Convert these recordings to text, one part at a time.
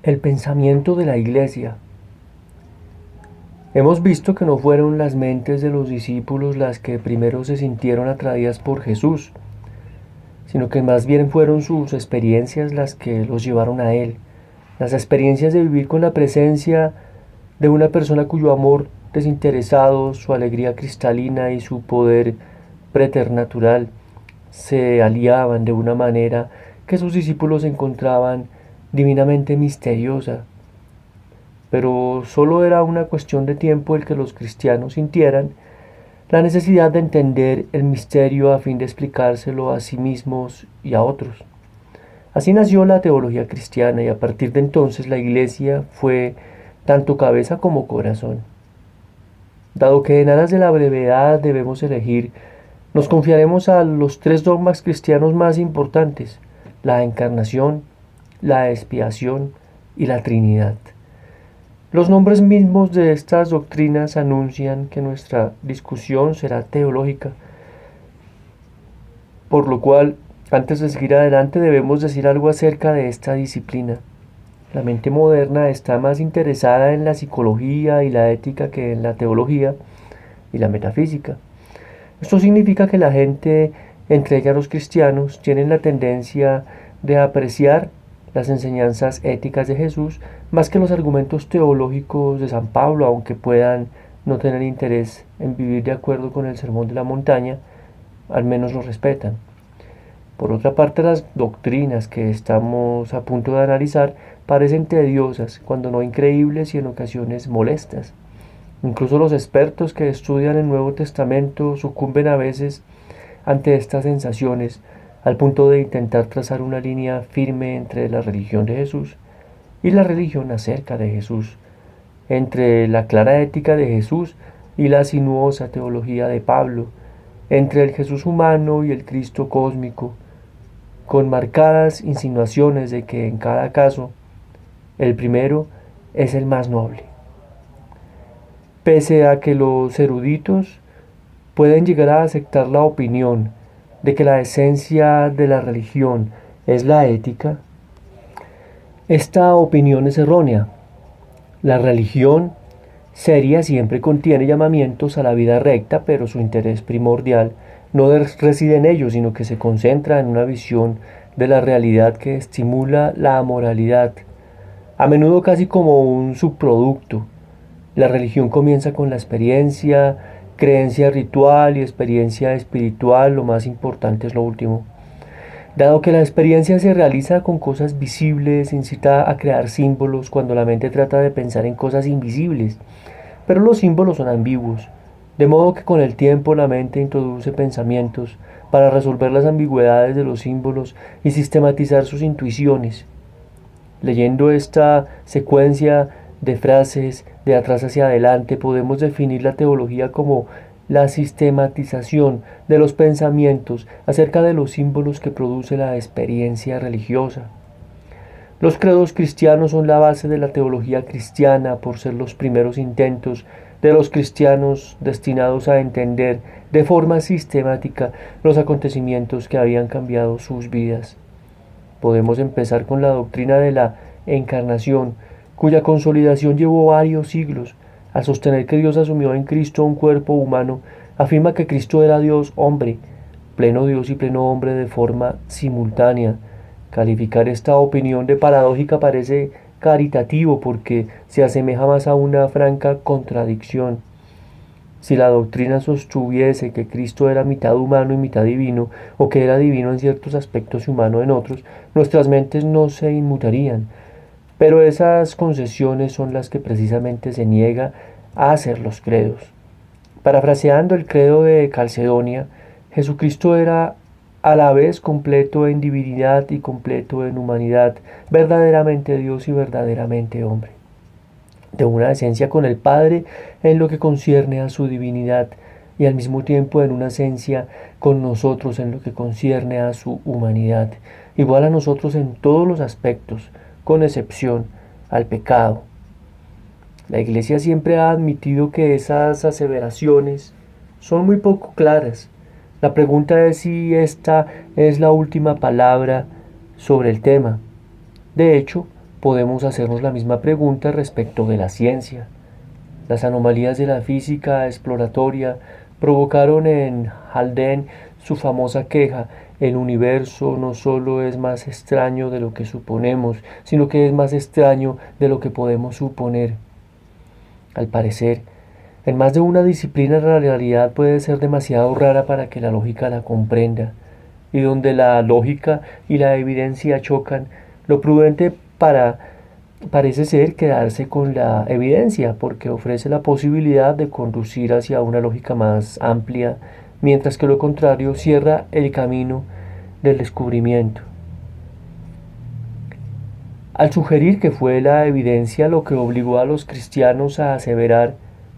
El pensamiento de la Iglesia. Hemos visto que no fueron las mentes de los discípulos las que primero se sintieron atraídas por Jesús, sino que más bien fueron sus experiencias las que los llevaron a Él. Las experiencias de vivir con la presencia de una persona cuyo amor desinteresado, su alegría cristalina y su poder preternatural se aliaban de una manera que sus discípulos encontraban divinamente misteriosa. Pero solo era una cuestión de tiempo el que los cristianos sintieran la necesidad de entender el misterio a fin de explicárselo a sí mismos y a otros. Así nació la teología cristiana y a partir de entonces la Iglesia fue tanto cabeza como corazón. Dado que en aras de la brevedad debemos elegir, nos confiaremos a los tres dogmas cristianos más importantes: la encarnación, la expiación y la Trinidad. Los nombres mismos de estas doctrinas anuncian que nuestra discusión será teológica, por lo cual, antes de seguir adelante, debemos decir algo acerca de esta disciplina. La mente moderna está más interesada en la psicología y la ética que en la teología y la metafísica. Esto significa que la gente, entre ellas los cristianos, tienen la tendencia de apreciar las enseñanzas éticas de Jesús más que los argumentos teológicos de San Pablo, aunque puedan no tener interés en vivir de acuerdo con el Sermón de la Montaña, al menos lo respetan. Por otra parte, las doctrinas que estamos a punto de analizar parecen tediosas, cuando no increíbles y en ocasiones molestas. Incluso los expertos que estudian el Nuevo Testamento sucumben a veces ante estas sensaciones, al punto de intentar trazar una línea firme entre la religión de Jesús y la religión acerca de Jesús, entre la clara ética de Jesús y la sinuosa teología de Pablo, entre el Jesús humano y el Cristo cósmico, con marcadas insinuaciones de que en cada caso el primero es el más noble. Pese a que los eruditos pueden llegar a aceptar la opinión de que la esencia de la religión es la ética, esta opinión es errónea. La religión seria siempre contiene llamamientos a la vida recta, pero su interés primordial no reside en ello, sino que se concentra en una visión de la realidad que estimula la moralidad, a menudo casi como un subproducto. La religión comienza con la experiencia, creencia ritual y experiencia espiritual. Lo más importante es lo último. Dado que la experiencia se realiza con cosas visibles, incita a crear símbolos cuando la mente trata de pensar en cosas invisibles. Pero los símbolos son ambiguos, de modo que con el tiempo la mente introduce pensamientos para resolver las ambigüedades de los símbolos y sistematizar sus intuiciones. Leyendo esta secuencia de frases de atrás hacia adelante, podemos definir la teología como la sistematización de los pensamientos acerca de los símbolos que produce la experiencia religiosa. Los credos cristianos son la base de la teología cristiana por ser los primeros intentos de los cristianos destinados a entender de forma sistemática los acontecimientos que habían cambiado sus vidas. Podemos empezar con la doctrina de la encarnación, cuya consolidación llevó varios siglos. Al sostener que Dios asumió en Cristo un cuerpo humano, afirma que Cristo era Dios hombre, pleno Dios y pleno hombre de forma simultánea. Calificar esta opinión de paradójica parece caritativo porque se asemeja más a una franca contradicción. Si la doctrina sostuviese que Cristo era mitad humano y mitad divino, o que era divino en ciertos aspectos y humano en otros, nuestras mentes no se inmutarían. Pero esas concesiones son las que precisamente se niega a hacer los credos. Parafraseando el credo de Calcedonia, Jesucristo era a la vez completo en divinidad y completo en humanidad, verdaderamente Dios y verdaderamente hombre, de una esencia con el Padre en lo que concierne a su divinidad y al mismo tiempo en una esencia con nosotros en lo que concierne a su humanidad, igual a nosotros en todos los aspectos, con excepción al pecado. La Iglesia siempre ha admitido que esas aseveraciones son muy poco claras. La pregunta es si esta es la última palabra sobre el tema. De hecho, podemos hacernos la misma pregunta respecto de la ciencia. Las anomalías de la física exploratoria provocaron en Haldane su famosa queja: el universo no solo es más extraño de lo que suponemos, sino que es más extraño de lo que podemos suponer. Al parecer, en más de una disciplina la realidad puede ser demasiado rara para que la lógica la comprenda, y donde la lógica y la evidencia chocan, lo prudente parece ser quedarse con la evidencia, porque ofrece la posibilidad de conducir hacia una lógica más amplia, mientras que lo contrario cierra el camino del descubrimiento. Al sugerir que fue la evidencia lo que obligó a los cristianos a aseverar,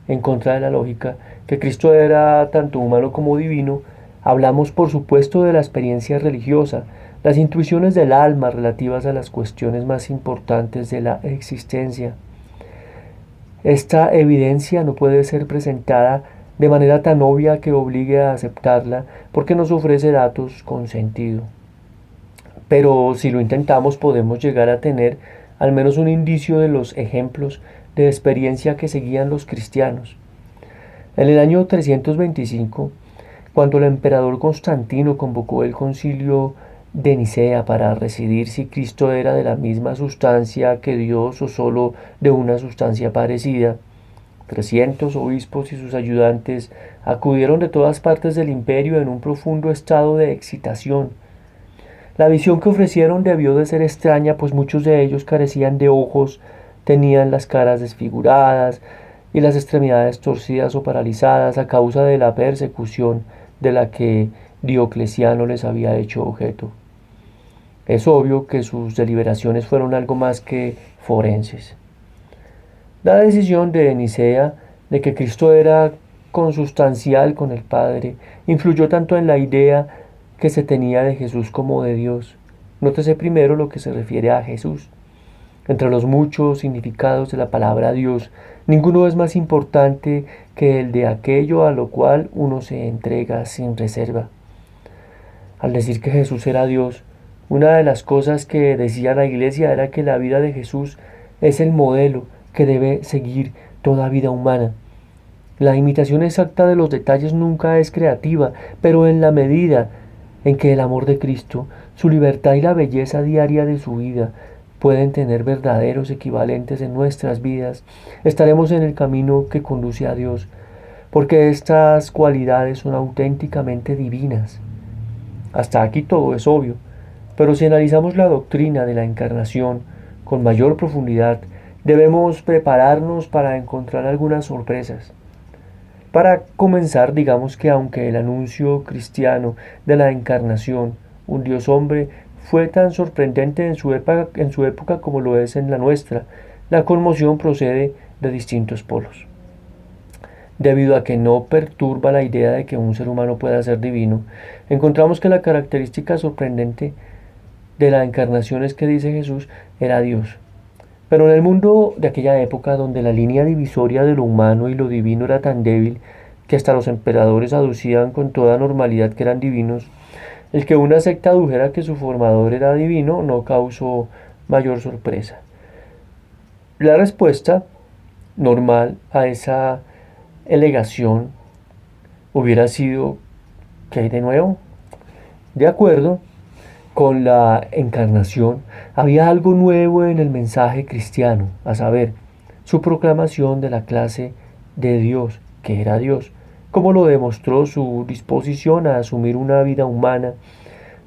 en contra de la lógica, que Cristo era tanto humano como divino, hablamos por supuesto de la experiencia religiosa, las intuiciones del alma relativas a las cuestiones más importantes de la existencia. Esta evidencia no puede ser presentada de manera tan obvia que obligue a aceptarla, porque nos ofrece datos con sentido. Pero si lo intentamos podemos llegar a tener al menos un indicio de los ejemplos de experiencia que seguían los cristianos. En el año 325, cuando el emperador Constantino convocó el concilio de Nicea para decidir si Cristo era de la misma sustancia que Dios o solo de una sustancia parecida, 300 obispos y sus ayudantes acudieron de todas partes del imperio en un profundo estado de excitación. La visión que ofrecieron debió de ser extraña, pues muchos de ellos carecían de ojos, tenían las caras desfiguradas y las extremidades torcidas o paralizadas a causa de la persecución de la que Diocleciano les había hecho objeto. Es obvio que sus deliberaciones fueron algo más que forenses. La decisión de Nicea de que Cristo era consustancial con el Padre influyó tanto en la idea que se tenía de Jesús como de Dios. Nótese primero lo que se refiere a Jesús. Entre los muchos significados de la palabra Dios, ninguno es más importante que el de aquello a lo cual uno se entrega sin reserva. Al decir que Jesús era Dios, una de las cosas que decía la Iglesia era que la vida de Jesús es el modelo que debe seguir toda vida humana. La imitación exacta de los detalles nunca es creativa, pero en la medida en que el amor de Cristo, su libertad y la belleza diaria de su vida pueden tener verdaderos equivalentes en nuestras vidas, estaremos en el camino que conduce a Dios, porque estas cualidades son auténticamente divinas. Hasta aquí todo es obvio, pero si analizamos la doctrina de la encarnación con mayor profundidad, debemos prepararnos para encontrar algunas sorpresas. Para comenzar, digamos que aunque el anuncio cristiano de la encarnación, un Dios hombre, fue tan sorprendente en su época como lo es en la nuestra, la conmoción procede de distintos polos. Debido a que no perturba la idea de que un ser humano pueda ser divino, encontramos que la característica sorprendente de la encarnación es que, dice Jesús, era Dios. Pero en el mundo de aquella época, donde la línea divisoria de lo humano y lo divino era tan débil que hasta los emperadores aducían con toda normalidad que eran divinos, el que una secta adujera que su formador era divino no causó mayor sorpresa. La respuesta normal a esa alegación hubiera sido: ¿qué hay de nuevo? De acuerdo con la encarnación, había algo nuevo en el mensaje cristiano, a saber, su proclamación de la clase de Dios, que era Dios, como lo demostró su disposición a asumir una vida humana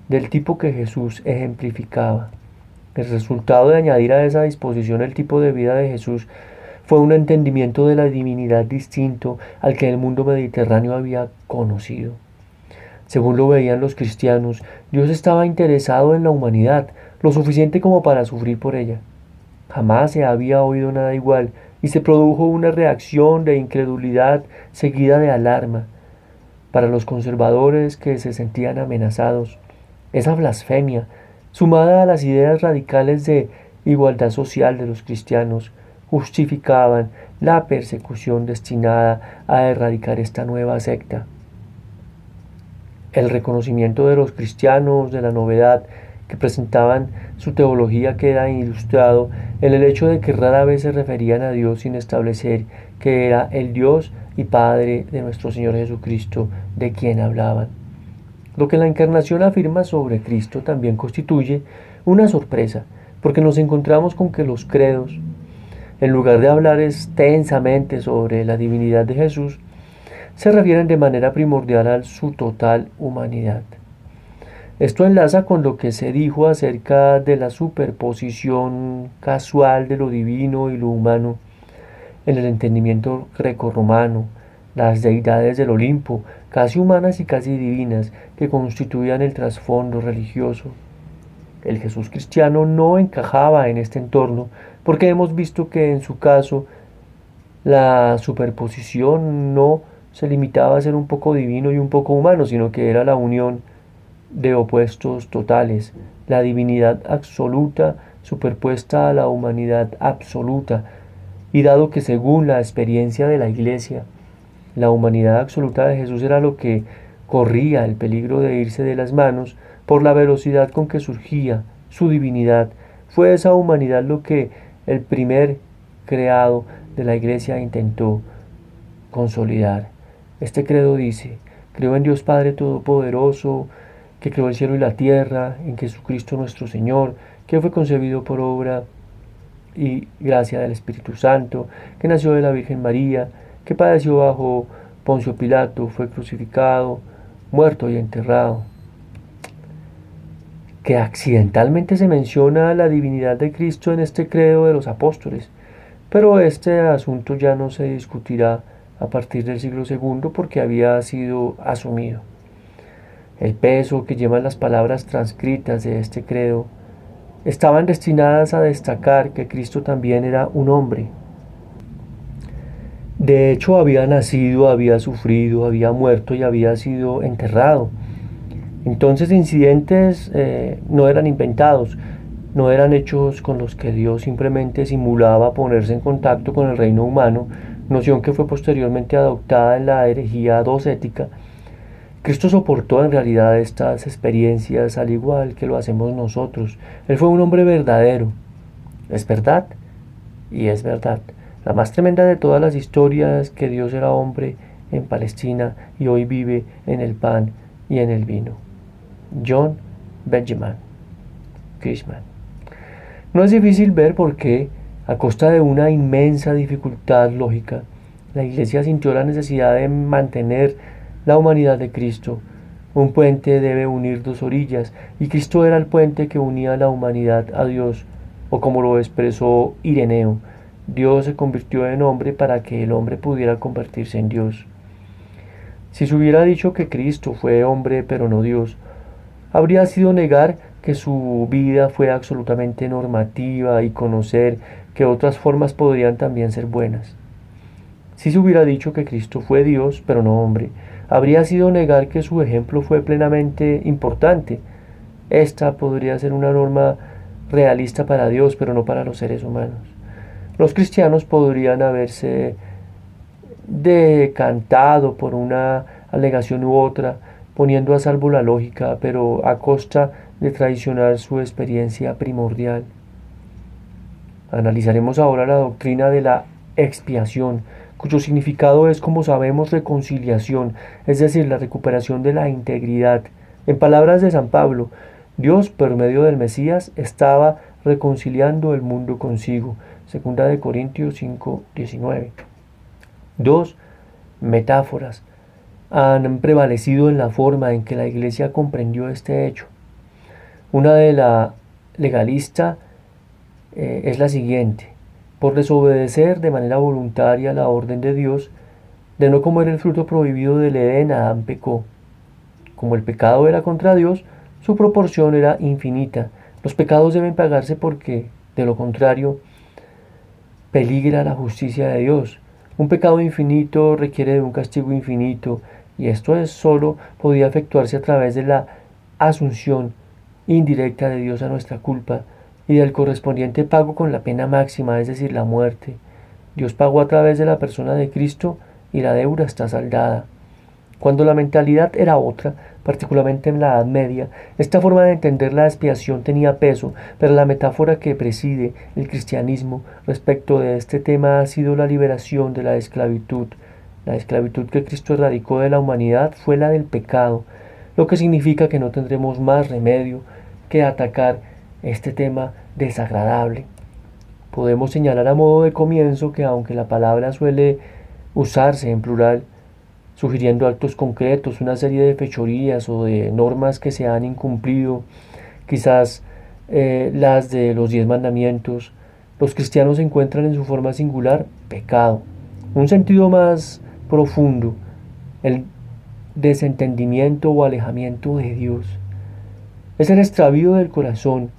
del tipo que Jesús ejemplificaba. El resultado de añadir a esa disposición el tipo de vida de Jesús fue un entendimiento de la divinidad distinto al que el mundo mediterráneo había conocido. Según lo veían los cristianos, Dios estaba interesado en la humanidad, lo suficiente como para sufrir por ella. Jamás se había oído nada igual, y se produjo una reacción de incredulidad seguida de alarma. Para los conservadores que se sentían amenazados, esa blasfemia, sumada a las ideas radicales de igualdad social de los cristianos, justificaban la persecución destinada a erradicar esta nueva secta. El reconocimiento de los cristianos de la novedad que presentaban su teología, que era ilustrado en el hecho de que rara vez se referían a Dios sin establecer que era el Dios y Padre de nuestro Señor Jesucristo de quien hablaban. Lo que la encarnación afirma sobre Cristo también constituye una sorpresa, porque nos encontramos con que los credos, en lugar de hablar extensamente sobre la divinidad de Jesús, se refieren de manera primordial a su total humanidad. Esto enlaza con lo que se dijo acerca de la superposición casual de lo divino y lo humano en el entendimiento grecorromano, las deidades del Olimpo, casi humanas y casi divinas, que constituían el trasfondo religioso. El Jesús cristiano no encajaba en este entorno, porque hemos visto que en su caso la superposición no se limitaba a ser un poco divino y un poco humano, sino que era la unión de opuestos totales, la divinidad absoluta superpuesta a la humanidad absoluta, y dado que según la experiencia de la Iglesia, la humanidad absoluta de Jesús era lo que corría el peligro de irse de las manos por la velocidad con que surgía su divinidad, fue esa humanidad lo que el primer creado de la Iglesia intentó consolidar. Este credo dice: creo en Dios Padre Todopoderoso, que creó el cielo y la tierra, en Jesucristo nuestro Señor, que fue concebido por obra y gracia del Espíritu Santo, que nació de la Virgen María, que padeció bajo Poncio Pilato, fue crucificado, muerto y enterrado. Que accidentalmente se menciona la divinidad de Cristo en este credo de los apóstoles, pero este asunto ya no se discutirá a partir del siglo II porque había sido asumido. El peso que llevan las palabras transcritas de este credo estaban destinadas a destacar que Cristo también era un hombre. De hecho, había nacido, había sufrido, había muerto y había sido enterrado. Entonces, incidentes no eran inventados, no eran hechos con los que Dios simplemente simulaba ponerse en contacto con el reino humano, noción que fue posteriormente adoptada en la herejía docética. Cristo soportó en realidad estas experiencias al igual que lo hacemos nosotros. Él fue un hombre verdadero. Es verdad y es verdad. La más tremenda de todas las historias, que Dios era hombre en Palestina y hoy vive en el pan y en el vino. John Benjamin Cushman. No es difícil ver por qué, a costa de una inmensa dificultad lógica, la Iglesia sintió la necesidad de mantener la humanidad de Cristo. Un puente debe unir dos orillas, y Cristo era el puente que unía la humanidad a Dios, o como lo expresó Ireneo, Dios se convirtió en hombre para que el hombre pudiera convertirse en Dios. Si se hubiera dicho que Cristo fue hombre pero no Dios, habría sido negar que su vida fue absolutamente normativa y conocer que otras formas podrían también ser buenas. Si se hubiera dicho que Cristo fue Dios pero no hombre, habría sido negar que su ejemplo fue plenamente importante. Esta podría ser una norma realista para Dios, pero no para los seres humanos. Los cristianos podrían haberse decantado por una alegación u otra, poniendo a salvo la lógica, pero a costa de traicionar su experiencia primordial. Analizaremos ahora la doctrina de la expiación, cuyo significado es, como sabemos, reconciliación, es decir, la recuperación de la integridad. En palabras de San Pablo, Dios, por medio del Mesías, estaba reconciliando el mundo consigo. 2 Corintios 5:19. Dos metáforas han prevalecido en la forma en que la Iglesia comprendió este hecho. Una de la legalista es la siguiente: por desobedecer de manera voluntaria la orden de Dios de no comer el fruto prohibido del Edén, Adán pecó. Como el pecado era contra Dios, su proporción era infinita. Los pecados deben pagarse porque, de lo contrario, peligra la justicia de Dios. Un pecado infinito requiere de un castigo infinito, y esto solo podía efectuarse a través de la asunción indirecta de Dios a nuestra culpa y del correspondiente pago con la pena máxima, es decir, la muerte. Dios pagó a través de la persona de Cristo y la deuda está saldada. Cuando la mentalidad era otra, particularmente en la Edad Media, esta forma de entender la expiación tenía peso, pero la metáfora que preside el cristianismo respecto de este tema ha sido la liberación de la esclavitud. La esclavitud que Cristo erradicó de la humanidad fue la del pecado, lo que significa que no tendremos más remedio que atacar este tema desagradable. Podemos señalar a modo de comienzo que aunque la palabra suele usarse en plural, sugiriendo actos concretos, una serie de fechorías o de normas que se han incumplido, quizás las de los 10 mandamientos, los cristianos encuentran en su forma singular pecado. Un sentido más profundo, el desentendimiento o alejamiento de Dios. Es el extravío del corazón,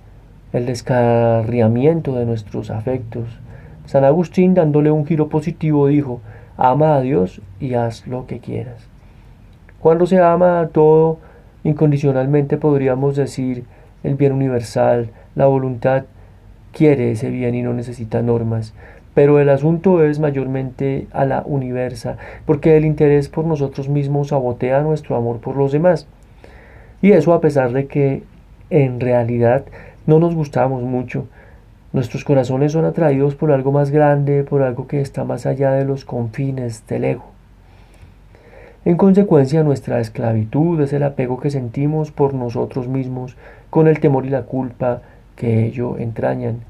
el descarriamiento de nuestros afectos. San Agustín, dándole un giro positivo, dijo: ama a Dios y haz lo que quieras. Cuando se ama a todo incondicionalmente, podríamos decir el bien universal, la voluntad quiere ese bien y no necesita normas. Pero el asunto es mayormente a la universa, porque el interés por nosotros mismos sabotea nuestro amor por los demás. Y eso a pesar de que en realidad no nos gustamos mucho. Nuestros corazones son atraídos por algo más grande, por algo que está más allá de los confines del ego. En consecuencia, nuestra esclavitud es el apego que sentimos por nosotros mismos, con el temor y la culpa que ello entrañan.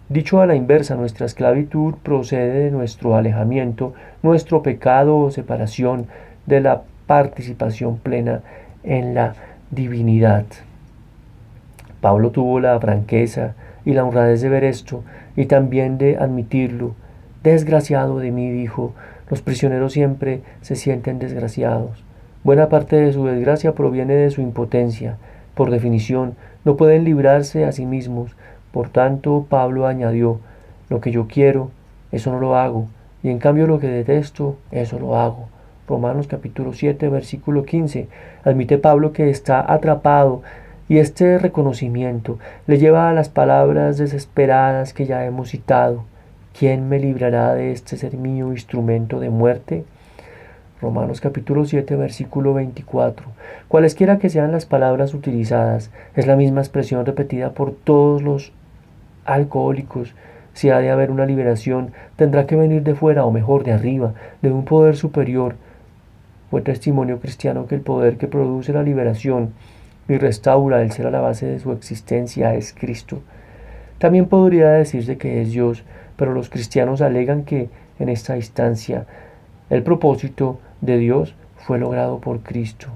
Dicho a la inversa, nuestra esclavitud procede de nuestro alejamiento, nuestro pecado o separación de la participación plena en la divinidad. Pablo tuvo la franqueza y la honradez de ver esto y también de admitirlo. Desgraciado de mí, dijo, los prisioneros siempre se sienten desgraciados. Buena parte de su desgracia proviene de su impotencia. Por definición, no pueden librarse a sí mismos. Por tanto, Pablo añadió, lo que yo quiero, eso no lo hago, y en cambio lo que detesto, eso lo hago. Romanos capítulo 7, versículo 15. Admite Pablo que está atrapado, y este reconocimiento le lleva a las palabras desesperadas que ya hemos citado. ¿Quién me librará de este ser mío instrumento de muerte? Romanos capítulo 7, versículo 24. Cualesquiera que sean las palabras utilizadas, es la misma expresión repetida por todos los alcohólicos. Si ha de haber una liberación, tendrá que venir de fuera, o mejor, de arriba, de un poder superior. Fue testimonio cristiano que el poder que produce la liberación y restaura el ser a la base de su existencia es Cristo. También podría decirse que es Dios, pero los cristianos alegan que, en esta instancia, el propósito de Dios fue logrado por Cristo.